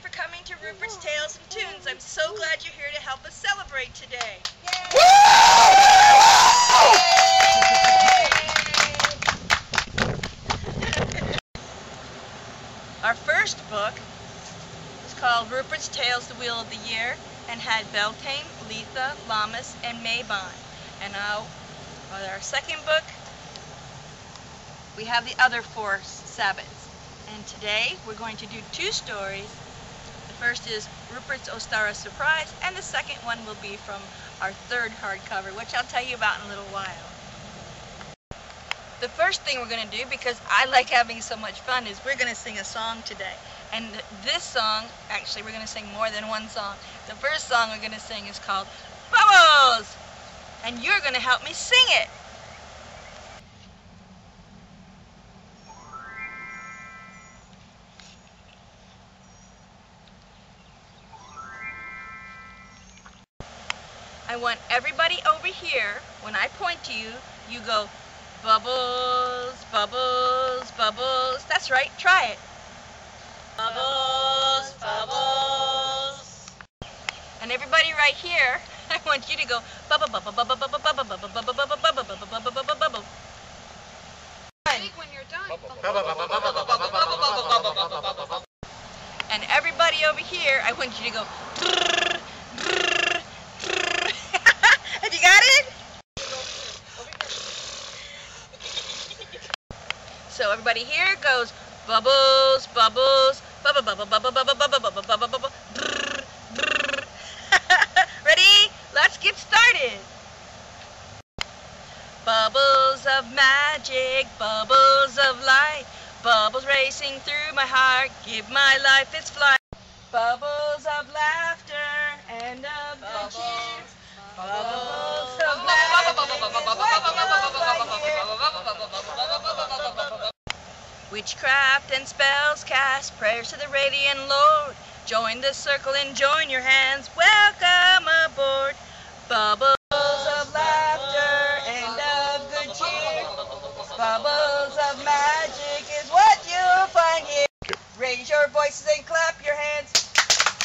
for coming to Rupert's Tales and Tunes. I'm so glad you're here to help us celebrate today. Our first book is called Rupert's Tales, the Wheel of the Year, and had Beltane, Litha, Lammas, and Mabon. And now, with our second book, we have the other 4 sabbats. And today, we're going to do 2 stories. The first is Rupert's Ostara Surprise, and the second one will be from our 3rd hardcover, which I'll tell you about in a little while. The first thing we're going to do, because I like having so much fun, is we're going to sing a song today. And this song, actually we're going to sing more than one song. The first song we're going to sing is called Bubbles! And you're going to help me sing it! I want everybody over here, when I point to you, you go, bubbles, bubbles, bubbles. That's right, try it. Bubbles, bubbles. And everybody right here, I want you to go bubble, bubble, bubble, bubble, bubble, bubble, bubble, bubble, bubble, bubble, bubble, bubble, bubble. When you're done. And everybody over here, I want you to go. Have you got it? So everybody here goes bubbles, bubbles, bubble, bubble, bubble, bubble, bubble, bubble, bubble, bubble. Ready? Let's get started. Bubbles of magic, bubbles of light, bubbles racing through my heart, give my life its flight. Bubbles of laughter and of good cheer. Bubbles of magic is witchcraft and spells cast, prayers to the radiant Lord. Join the circle and join your hands, welcome aboard. Bubbles of laughter and of good cheer. Bubbles of magic is what you'll find here. Raise your voices and clap your hands.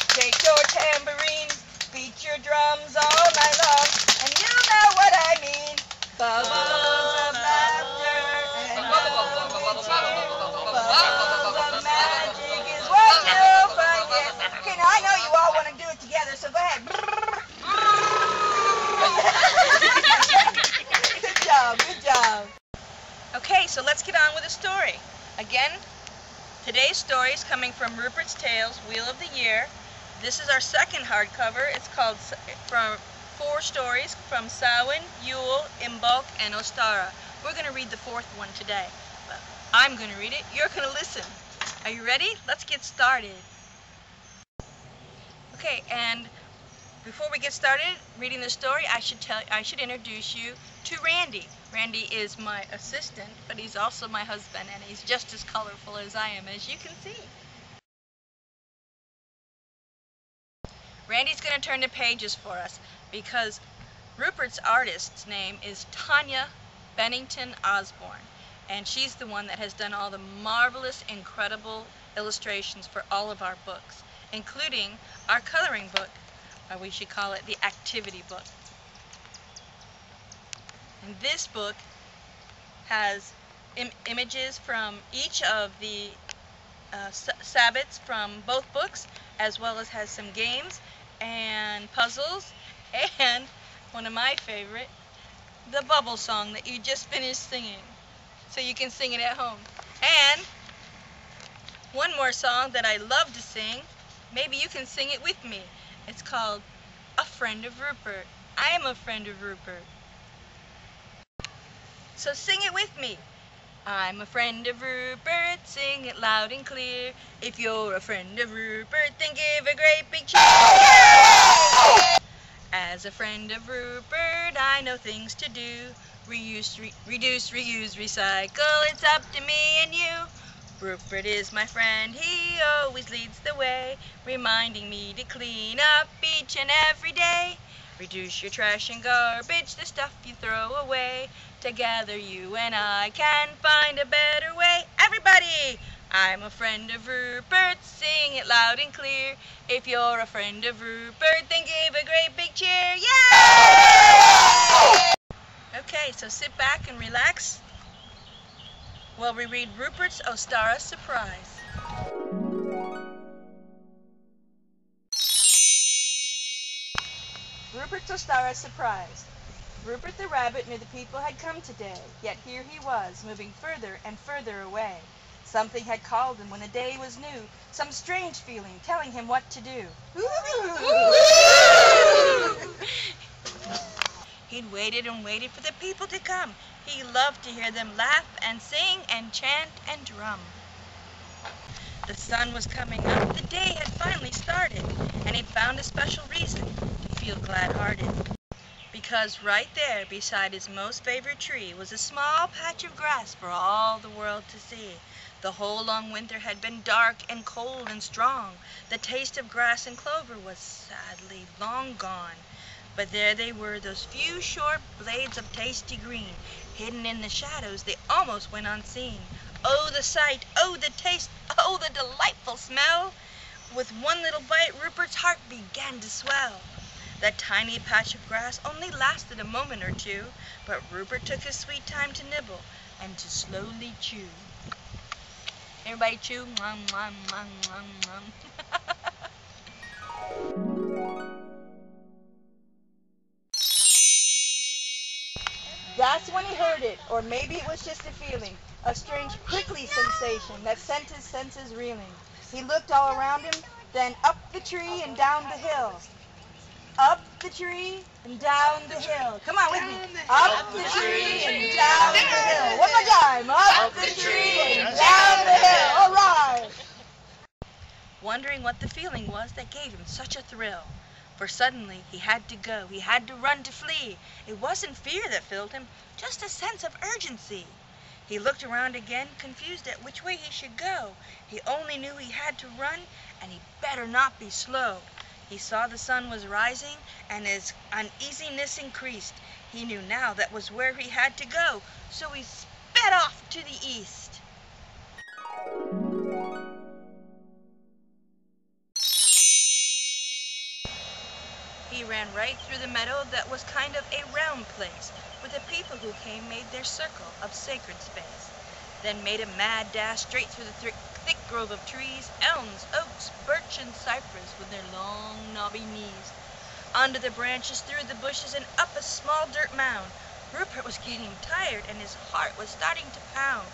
Take your tambourines, beat your drums all night long, and you know what I mean. Bubbles of laughter and of good cheer. Bubbles of magic is what you'll find here. Okay, now I know you all want to do it together, so go ahead. Good job, good job. Okay, so let's get on with the story. Again, today's story is coming from Rupert's Tales, Wheel of the Year. This is our 2nd hardcover. It's called from 4 stories from Samhain, Yule, Imbolc, and Ostara. We're going to read the 4th one today. But I'm going to read it. You're going to listen. Are you ready? Let's get started. Okay, and before we get started reading the story, I should introduce you to Randy. Randy is my assistant, but he's also my husband, and he's just as colorful as I am, as you can see. Randy's going to turn the pages for us because Rupert's artist's name is Tanya Bennington Osborne, and she's the one that has done all the marvelous, incredible illustrations for all of our books, including our coloring book, or we should call it the activity book. And this book has images from each of the sabbats from both books, as well as has some games and puzzles, and one of my favorite, the bubble song that you just finished singing, so you can sing it at home. And one more song that I love to sing, maybe you can sing it with me. It's called A Friend of Rupert. I am a friend of Rupert. So sing it with me. I'm a friend of Rupert, sing it loud and clear. If you're a friend of Rupert, then give a great big cheer. Yay! As a friend of Rupert, I know things to do. Reduce, reuse, recycle, it's up to me and you. Rupert is my friend, he always leads the way, reminding me to clean up each and every day. Reduce your trash and garbage, the stuff you throw away. Together you and I can find a better way. Everybody! I'm a friend of Rupert, sing it loud and clear. If you're a friend of Rupert, then give a great big cheer. Yay! Okay, so sit back and relax while we read Rupert's Ostara Surprise. Rupert's Ostara Surprise. Rupert the rabbit knew the people had come today, yet here he was, moving further and further away. Something had called him when the day was new, some strange feeling telling him what to do. He'd waited and waited for the people to come. He loved to hear them laugh and sing and chant and drum. The sun was coming up, the day had finally started, and he'd found a special reason to feel glad-hearted. Because right there, beside his most favorite tree, was a small patch of grass for all the world to see. The whole long winter had been dark and cold and strong. The taste of grass and clover was sadly long gone. But there they were, those few short blades of tasty green. Hidden in the shadows, they almost went unseen. Oh, the sight! Oh, the taste! Oh, the delightful smell! With one little bite, Rupert's heart began to swell. That tiny patch of grass only lasted a moment or two, but Rupert took his sweet time to nibble and to slowly chew. Everybody chew. Mwah, mwah, mwah, mwah, mwah. That's when he heard it, or maybe it was just a feeling, a strange prickly sensation that sent his senses reeling. He looked all around him, then up the tree and down the hill. Up the tree and down the hill. Come on with me. Up the tree and down the hill. One more time. Up the tree and down the hill. All right. Wondering what the feeling was that gave him such a thrill. For suddenly he had to go. He had to run to flee. It wasn't fear that filled him, just a sense of urgency. He looked around again, confused at which way he should go. He only knew he had to run, and he better not be slow. He saw the sun was rising, and his uneasiness increased. He knew now that was where he had to go, so he sped off to the east. He ran right through the meadow that was kind of a round place, where the people who came made their circle of sacred space. Then made a mad dash straight through the thick grove of trees, elms, oaks, birch, and cypress with their long, knobby knees. Under the branches, through the bushes, and up a small dirt mound. Rupert was getting tired, and his heart was starting to pound.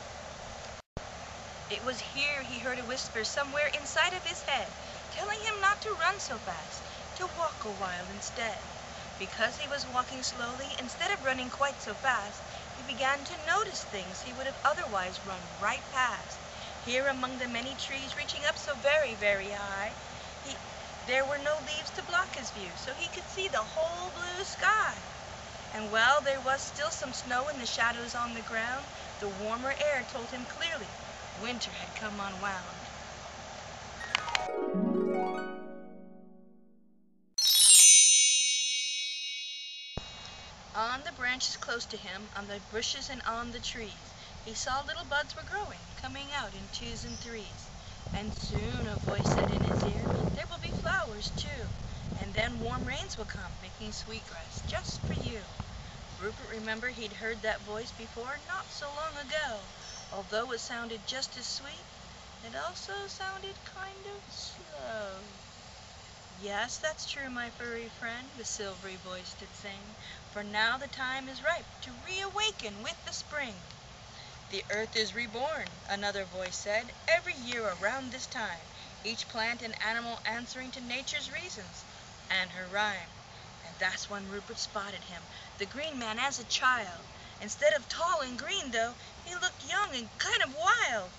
It was here he heard a whisper somewhere inside of his head, telling him not to run so fast, to walk a while instead. Because he was walking slowly, instead of running quite so fast, he began to notice things he would have otherwise run right past. Here among the many trees reaching up so very, very high, there were no leaves to block his view, so he could see the whole blue sky. And while there was still some snow in the shadows on the ground, the warmer air told him clearly winter had come unwound. On the branches close to him, on the bushes and on the trees, he saw little buds were growing, coming out in twos and threes. And soon a voice said in his ear, there will be flowers too, and then warm rains will come, making sweetgrass just for you. Rupert remembered he'd heard that voice before not so long ago. Although it sounded just as sweet, it also sounded kind of slow. Yes, that's true, my furry friend, the silvery voice did sing, for now the time is ripe to reawaken with the spring. The earth is reborn, another voice said, every year around this time, each plant and animal answering to nature's reasons and her rhyme. And that's when Rupert spotted him, the green man as a child. Instead of tall and green, though, he looked young and kind of wild.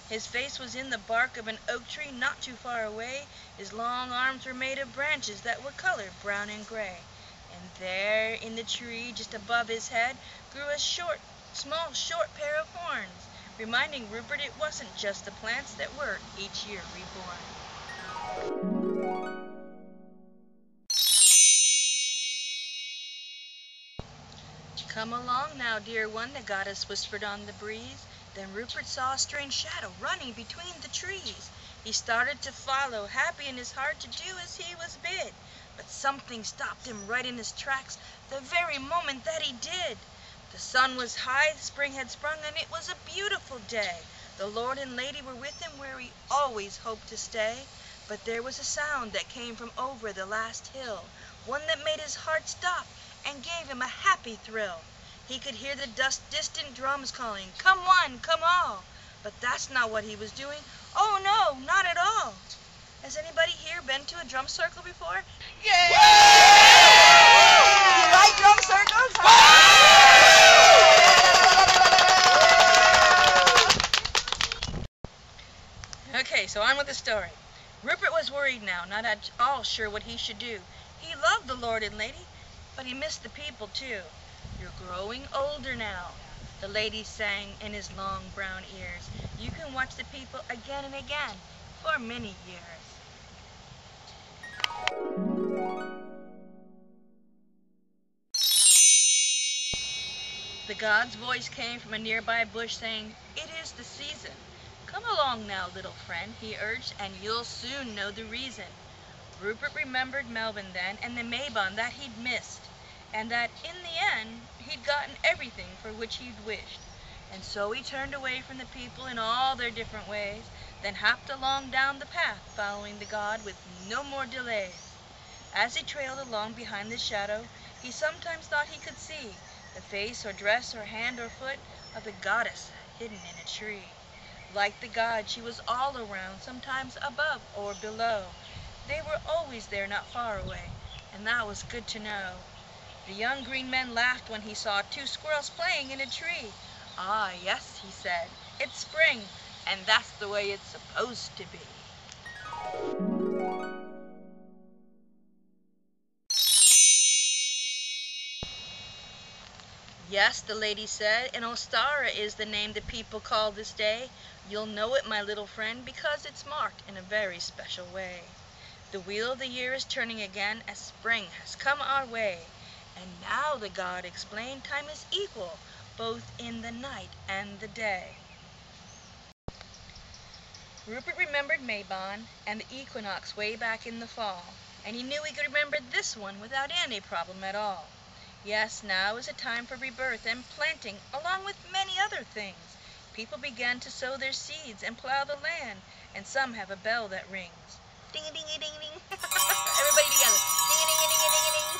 His face was in the bark of an oak tree not too far away. His long arms were made of branches that were colored brown and gray. And there in the tree just above his head grew a small short pair of horns, reminding Rupert it wasn't just the plants that were each year reborn. Come along now, dear one, the goddess whispered on the breeze. Then Rupert saw a strange shadow running between the trees. He started to follow, happy in his heart to do as he was bid. But something stopped him right in his tracks the very moment that he did. The sun was high, spring had sprung, and it was a beautiful day. The Lord and Lady were with him where he always hoped to stay. But there was a sound that came from over the last hill, one that made his heart stop and gave him a happy thrill. He could hear the distant drums calling, "Come one, come all." But that's not what he was doing. Oh no, not at all. Has anybody here been to a drum circle before? Yeah! You like drum circles? Okay, so on with the story. Rupert was worried now, not at all sure what he should do. He loved the Lord and Lady, but he missed the people too. "You're growing older now," the lady sang in his long brown ears. "You can watch the people again and again for many years." The god's voice came from a nearby bush saying, "It is the season. Come along now, little friend," he urged, "and you'll soon know the reason." Rupert remembered Mabon then, and the Mabon that he'd missed, and that in the end he'd gotten everything for which he'd wished. And so he turned away from the people in all their different ways, then hopped along down the path, following the god with no more delays. As he trailed along behind the shadow, he sometimes thought he could see the face or dress or hand or foot of the goddess hidden in a tree. Like the god, she was all around, sometimes above or below. They were always there, not far away, and that was good to know. The young green man laughed when he saw two squirrels playing in a tree. "Ah, yes," he said, "it's spring, and that's the way it's supposed to be." "Yes," the lady said, "and Ostara is the name the people call this day. You'll know it, my little friend, because it's marked in a very special way. The wheel of the year is turning again as spring has come our way. And now," the god explained, "time is equal, both in the night and the day." Rupert remembered Mabon and the equinox way back in the fall, and he knew he could remember this one without any problem at all. Yes, now is a time for rebirth and planting, along with many other things. People began to sow their seeds and plow the land, and some have a bell that rings. Ding-a-ding-a-ding-a-ding. Everybody together. Ding-a-ding-a-ding-a-ding.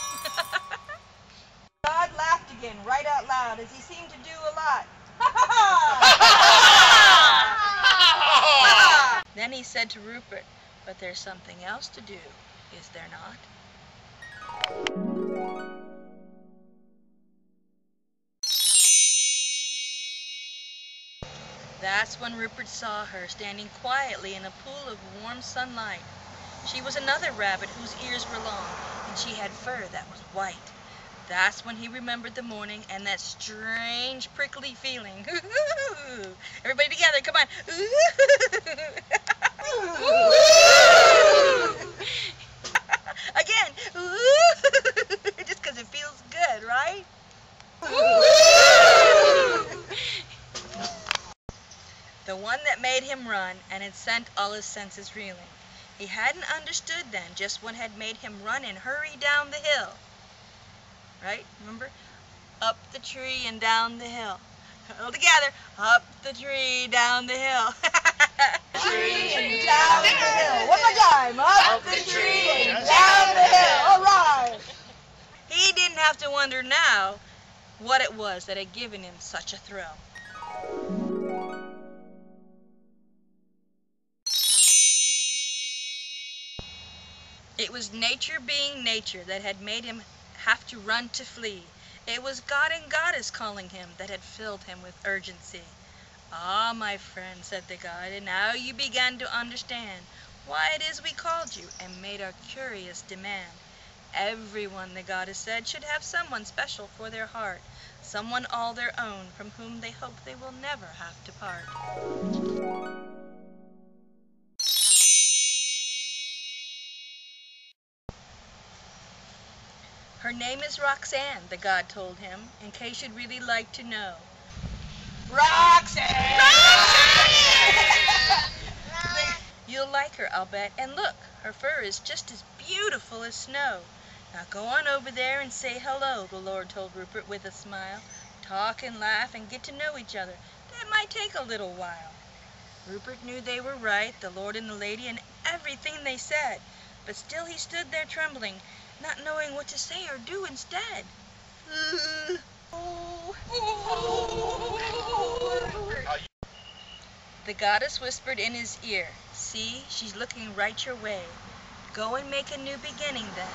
God laughed again, right out loud, as he seemed to do a lot. Then he said to Rupert, "But there's something else to do, is there not?" That's when Rupert saw her standing quietly in a pool of warm sunlight. She was another rabbit whose ears were long, and she had fur that was white. That's when he remembered the morning and that strange prickly feeling. Everybody together, come on. Again. Just because it feels good, right? The one that made him run and had sent all his senses reeling. He hadn't understood then just what had made him run and hurry down the hill. Right? Remember? Up the tree and down the hill. All together. Up the tree, down the hill. Tree and down the hill. One more time. Up the tree and down the hill. All right. He didn't have to wonder now what it was that had given him such a thrill. It was nature being nature that had made him have to run to flee. It was God and Goddess calling him that had filled him with urgency. "Ah, my friend," said the god, "and now you began to understand why it is we called you and made our curious demand. Everyone," the goddess said, "should have someone special for their heart, someone all their own from whom they hope they will never have to part." "Her name is Roxanne," the god told him, "in case you'd really like to know. Roxanne! You'll like her, I'll bet. And look, her fur is just as beautiful as snow. Now go on over there and say hello, the Lord told Rupert with a smile. Talk and laugh and get to know each other. That might take a little while. Rupert knew they were right, the Lord and the lady, and everything they said. But still he stood there trembling, not knowing what to say or do instead. The goddess whispered in his ear, "See, she's looking right your way. Go and make a new beginning then,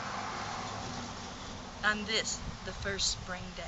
on this, the first spring day."